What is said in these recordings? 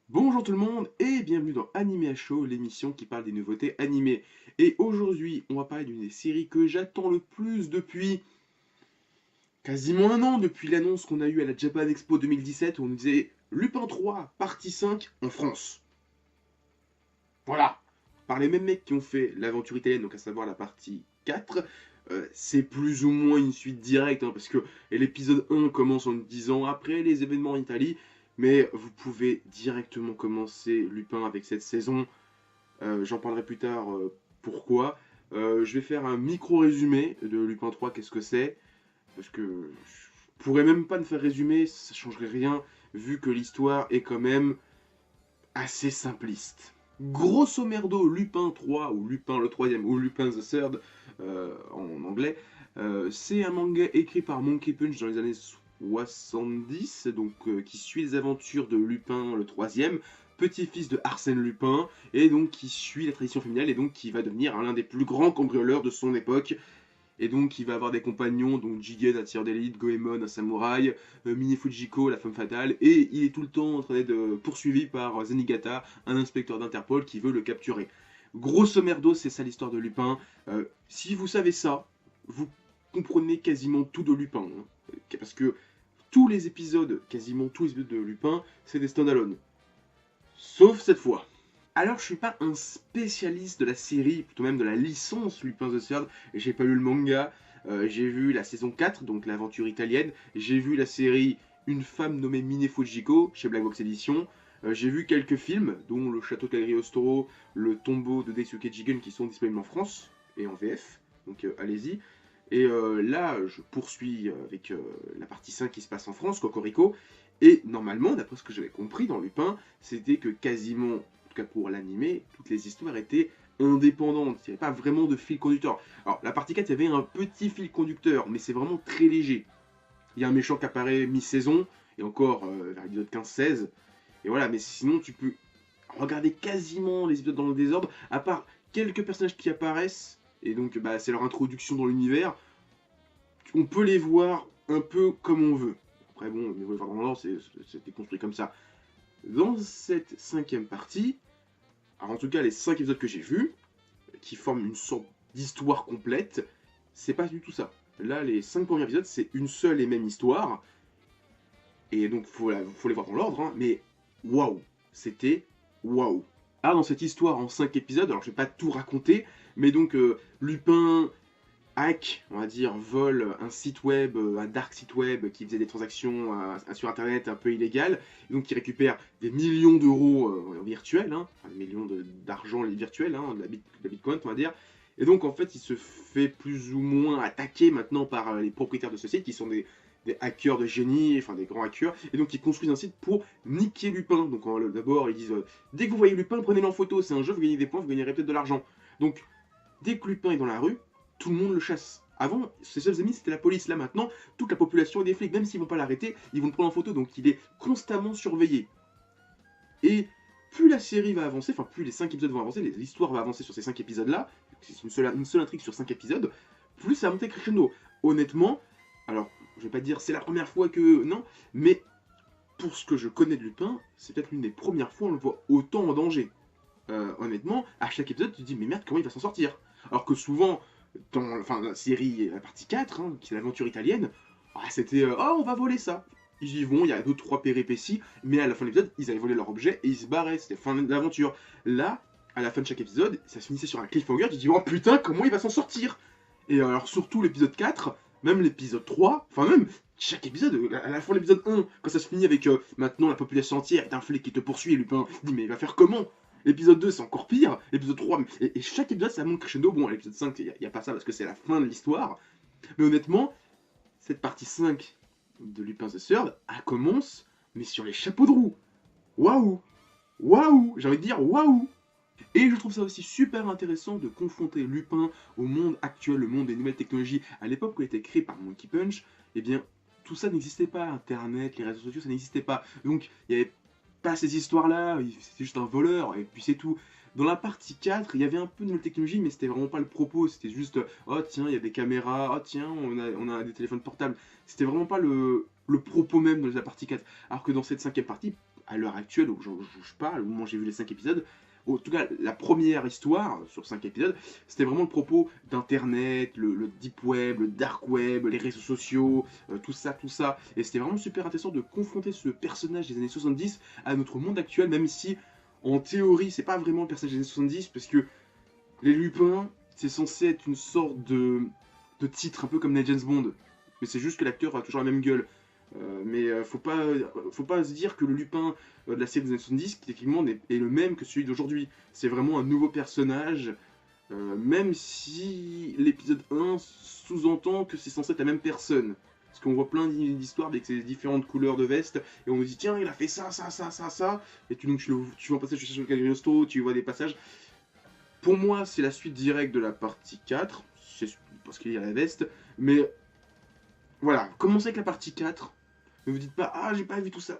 Bonjour tout le monde et bienvenue dans Anime Show, l'émission qui parle des nouveautés animées. Et aujourd'hui, on va parler d'une des séries que j'attends le plus depuis quasiment un an, depuis l'annonce qu'on a eue à la Japan Expo 2017 où on nous disait Lupin 3, partie 5 en France. Voilà. Par les mêmes mecs qui ont fait l'aventure italienne, donc à savoir la partie 4, c'est plus ou moins une suite directe, hein, parce que l'épisode 1 commence en 10 ans après les événements en Italie, mais vous pouvez directement commencer Lupin avec cette saison. J'en parlerai plus tard pourquoi. Je vais faire un micro-résumé de Lupin 3, qu'est-ce que c'est, parce que je pourrais même pas me faire résumer, ça changerait rien, vu que l'histoire est quand même assez simpliste. Grosso merdo, Lupin 3, ou Lupin le troisième, ou Lupin the Third en anglais, c'est un manga écrit par Monkey Punch dans les années 70, donc qui suit les aventures de Lupin le troisième, petit-fils de Arsène Lupin, et donc qui suit la tradition familiale, et donc qui va devenir l'un des plus grands cambrioleurs de son époque, et donc, il va avoir des compagnons, donc Jigen, un tireur d'élite, Goemon, un samouraï, Mine Fujiko, la femme fatale, et il est tout le temps en train d'être poursuivi par Zenigata, un inspecteur d'Interpol qui veut le capturer. Grosso merdo, c'est ça l'histoire de Lupin. Si vous savez ça, vous comprenez quasiment tout de Lupin. Hein. Parce que tous les épisodes, quasiment tous les épisodes de Lupin, c'est des stand-alone. Sauf cette fois. Alors, je suis pas un spécialiste de la série, plutôt même de la licence Lupin the Third. J'ai pas lu le manga. J'ai vu la saison 4, donc l'aventure italienne. J'ai vu la série Une femme nommée Mine Fujiko chez Black Box Edition. J'ai vu quelques films, dont Le Château de Cagliostro, Le Tombeau de Daisuke Jigen, qui sont disponibles en France et en VF. Donc allez-y. Et là, je poursuis avec la partie 5 qui se passe en France, Cocorico. Et normalement, d'après ce que j'avais compris dans Lupin, c'était que quasiment, en tout cas pour l'animé, toutes les histoires étaient indépendantes. Il n'y avait pas vraiment de fil conducteur. Alors, la partie 4, il y avait un petit fil conducteur, mais c'est vraiment très léger. Il y a un méchant qui apparaît mi-saison, et encore vers l'épisode 15-16. Et voilà, mais sinon, tu peux regarder quasiment les épisodes dans le désordre, à part quelques personnages qui apparaissent, et donc bah, c'est leur introduction dans l'univers. On peut les voir un peu comme on veut. Après bon, mais voir dans l'ordre, c'était construit comme ça. Dans cette cinquième partie, alors en tout cas les 5 épisodes que j'ai vus, qui forment une sorte d'histoire complète, c'est pas du tout ça. Là, les 5 premiers épisodes, c'est une seule et même histoire, et donc faut les voir dans l'ordre, hein, mais waouh, c'était waouh. Ah, dans cette histoire en 5 épisodes, alors je vais pas tout raconter, mais donc Lupin hack, on va dire, vole un site web, un dark site web qui faisait des transactions sur internet un peu illégales, et donc qui récupère des millions d'euros virtuels, hein, enfin des millions d'argent virtuel, hein, de la bitcoin, on va dire. Et donc en fait, il se fait plus ou moins attaquer maintenant par les propriétaires de ce site, qui sont des hackers de génie, enfin des grands hackers, et donc ils construisent un site pour niquer Lupin. Donc d'abord ils disent dès que vous voyez Lupin, prenez-le en photo, c'est un jeu, vous gagnez des points, vous gagnerez peut-être de l'argent. Donc dès que Lupin est dans la rue, tout le monde le chasse. Avant, ses seuls amis, c'était la police. Là, maintenant, toute la population est des flics. Même s'ils vont pas l'arrêter, ils vont le prendre en photo. Donc, il est constamment surveillé. Et plus la série va avancer, enfin, plus les 5 épisodes vont avancer, l'histoire va avancer sur ces 5 épisodes-là, c'est une seule intrigue sur 5 épisodes, plus ça va monter crescendo. Honnêtement, alors, je vais pas dire c'est la première fois que... Non, mais pour ce que je connais de Lupin, c'est peut-être l'une des premières fois où on le voit autant en danger. Honnêtement, à chaque épisode, tu te dis, mais merde, comment il va s'en sortir? Alors que souvent, dans enfin, la série, la partie 4, hein, qui est l'aventure italienne, c'était oh, on va voler ça. Ils y vont, il y a 2-3 péripéties, mais à la fin de l'épisode, ils avaient volé leur objet et ils se barraient, c'était fin de l'aventure. Là, à la fin de chaque épisode, ça se finissait sur un cliffhanger, tu te dis, oh putain, comment il va s'en sortir? Et alors, surtout l'épisode 4, même l'épisode 3, enfin, même chaque épisode, à la fin de l'épisode 1, quand ça se finit avec maintenant la population entière est un flic qui te poursuit et Lupin dit, mais il va faire comment? L'épisode 2, c'est encore pire. L'épisode 3, et chaque épisode, ça monte crescendo. Bon, à l'épisode 5, il n'y a pas ça parce que c'est la fin de l'histoire. Mais honnêtement, cette partie 5 de Lupin the Third, elle commence, mais sur les chapeaux de roue. Waouh! Waouh! J'ai envie de dire waouh! Et je trouve ça aussi super intéressant de confronter Lupin au monde actuel, le monde des nouvelles technologies. À l'époque où il a été créé par Monkey Punch, eh bien, tout ça n'existait pas. Internet, les réseaux sociaux, ça n'existait pas. Donc, il n'y avait pas ces histoires-là, c'était juste un voleur, et puis c'est tout. Dans la partie 4, il y avait un peu de nouvelles technologies, mais c'était vraiment pas le propos. C'était juste, oh tiens, il y a des caméras, oh tiens, on a des téléphones portables. C'était vraiment pas le propos même de la partie 4. Alors que dans cette cinquième partie, à l'heure actuelle où je parle, au moment où j'ai vu les 5 épisodes, en tout cas la première histoire sur 5 épisodes, c'était vraiment le propos d'internet, le deep web, le dark web, les réseaux sociaux, tout ça, et c'était vraiment super intéressant de confronter ce personnage des années 70 à notre monde actuel, même si en théorie c'est pas vraiment le personnage des années 70, parce que les Lupins, c'est censé être une sorte de titre, un peu comme les James Bond. Mais c'est juste que l'acteur a toujours la même gueule. Faut pas se dire que le Lupin de la série des années 70, techniquement, est le même que celui d'aujourd'hui. C'est vraiment un nouveau personnage, même si l'épisode 1 sous-entend que c'est censé être la même personne. Parce qu'on voit plein d'histoires avec ces différentes couleurs de veste, et on nous dit tiens, il a fait ça, et tu vois un passage sur le Cagliostro, tu vois des passages. Pour moi, c'est la suite directe de la partie 4, parce qu'il y a la veste, mais voilà, commencez avec la partie 4, ne vous dites pas, ah, j'ai pas vu tout ça,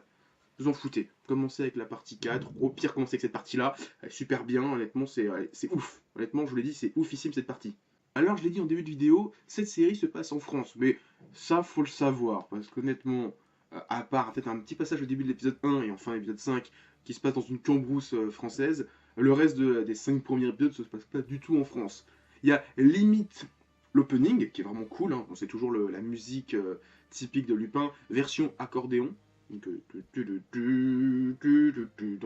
vous en foutez, commencez avec la partie 4, au pire, commencez avec cette partie-là, elle est super bien, honnêtement, c'est ouf, honnêtement, je vous l'ai dit, c'est oufissime cette partie. Alors, je l'ai dit en début de vidéo, cette série se passe en France, mais ça, faut le savoir, parce qu'honnêtement, à part peut-être un petit passage au début de l'épisode 1 et enfin l'épisode 5, qui se passe dans une cambrousse française, le reste des 5 premiers épisodes ne se passe pas du tout en France. Il y a limite l'opening, qui est vraiment cool, hein. C'est toujours la musique typique de Lupin, version accordéon. Donc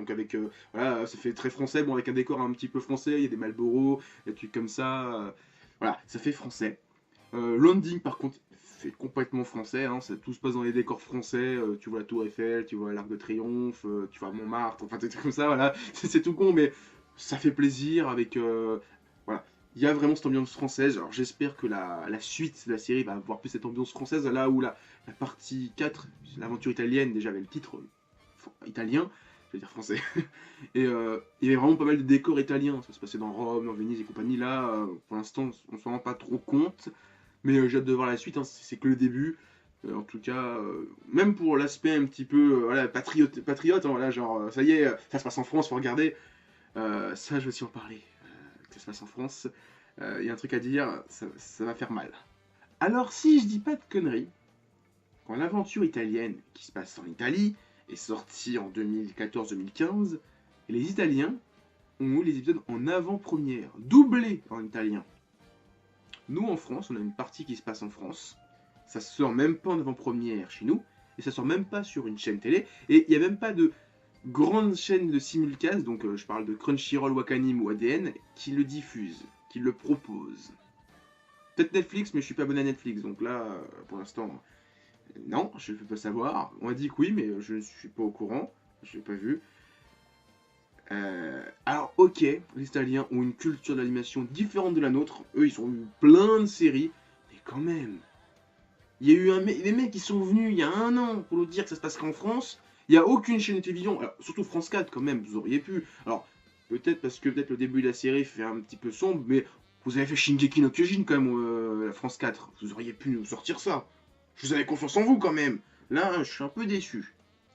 avec, voilà, ça fait très français, bon avec un décor un petit peu français, il y a des Marlboro, des trucs comme ça, voilà, ça fait français. Landing par contre fait complètement français, hein, tout se passe dans les décors français, tu vois la Tour Eiffel, tu vois l'Arc de Triomphe, tu vois Montmartre, enfin des trucs comme ça, voilà, c'est tout con, mais ça fait plaisir avec, voilà, il y a vraiment cette ambiance française. Alors j'espère que la suite de la série va avoir plus cette ambiance française, là où la partie 4, l'aventure italienne, déjà avait le titre italien, je vais dire français, et il y avait vraiment pas mal de décors italiens, ça se passait dans Rome, dans Venise et compagnie, là, pour l'instant on s'en rend pas trop compte, mais j'ai hâte de voir la suite, hein, c'est que le début. En tout cas, même pour l'aspect un petit peu voilà, patriote, hein, voilà, genre, ça y est, ça se passe en France, faut regarder. Ça, je vais aussi en parler, que ça se passe en France. Il y a un truc à dire, ça va faire mal. Alors, si je dis pas de conneries, quand l'aventure italienne qui se passe en Italie est sortie en 2014-2015, les Italiens ont eu les épisodes en avant-première, doublés en italien. Nous, en France, on a une partie qui se passe en France. Ça sort même pas en avant-première chez nous. Et ça sort même pas sur une chaîne télé. Et il n'y a même pas de grande chaîne de simulcast, donc je parle de Crunchyroll, Wakanim ou ADN, qui le diffuse, qui le propose. Peut-être Netflix, mais je suis pas abonné à Netflix. Donc là, pour l'instant, non, je ne peux pas savoir. On a dit que oui, mais je ne suis pas au courant. Je l'ai pas vu. Alors ok, les Italiens ont une culture de l'animation différente de la nôtre. Eux, ils ont eu plein de séries. Mais quand même, il y a eu des mecs qui sont venus il y a 1 an pour nous dire que ça se passerait en France. Il n'y a aucune chaîne de télévision, alors, surtout France 4 quand même, vous auriez pu. Alors, peut-être parce que peut-être le début de la série fait un petit peu sombre, mais vous avez fait Shingeki no Kyojin quand même, la France 4. Vous auriez pu nous sortir ça. Je vous avais confiance en vous quand même. Là, je suis un peu déçu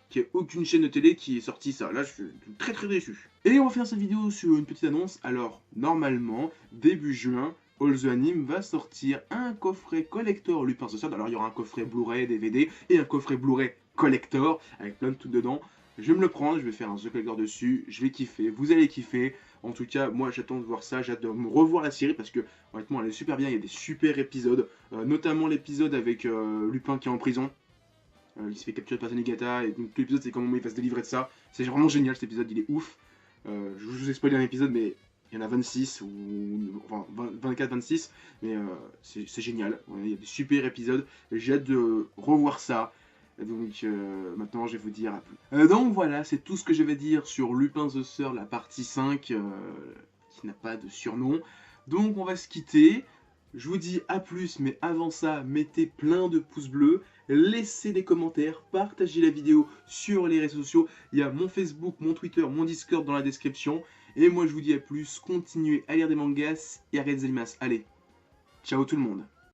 qu'il n'y ait aucune chaîne de télé qui ait sorti ça. Là, je suis très très déçu. Et on va faire cette vidéo sur une petite annonce. Alors, normalement, début juin, All the Anime va sortir un coffret collector Lupin the Third. Alors, il y aura un coffret Blu-ray, DVD et un coffret Blu-ray collector avec plein de trucs dedans. Je vais me le prendre, je vais faire un The Collector dessus, je vais kiffer, vous allez kiffer. En tout cas, moi j'attends de voir ça, j'ai hâte de me revoir la série parce que honnêtement elle est super bien, il y a des super épisodes, notamment l'épisode avec Lupin qui est en prison. Il se fait capturer par Tanigata et donc tout l'épisode c'est comment il va se délivrer de ça. C'est vraiment génial cet épisode, il est ouf. Je vous ai spoilé un épisode mais il y en a 26 ou enfin 24-26 mais c'est génial. Il y a des super épisodes, j'ai hâte de revoir ça. Donc maintenant je vais vous dire à plus. Donc voilà, c'est tout ce que je vais dire sur Lupin the Third, la partie 5, qui n'a pas de surnom. Donc on va se quitter. Je vous dis à plus, mais avant ça, mettez plein de pouces bleus, laissez des commentaires, partagez la vidéo sur les réseaux sociaux. Il y a mon Facebook, mon Twitter, mon Discord dans la description. Et moi je vous dis à plus, continuez à lire des mangas et à regarder des animas. Allez, ciao tout le monde.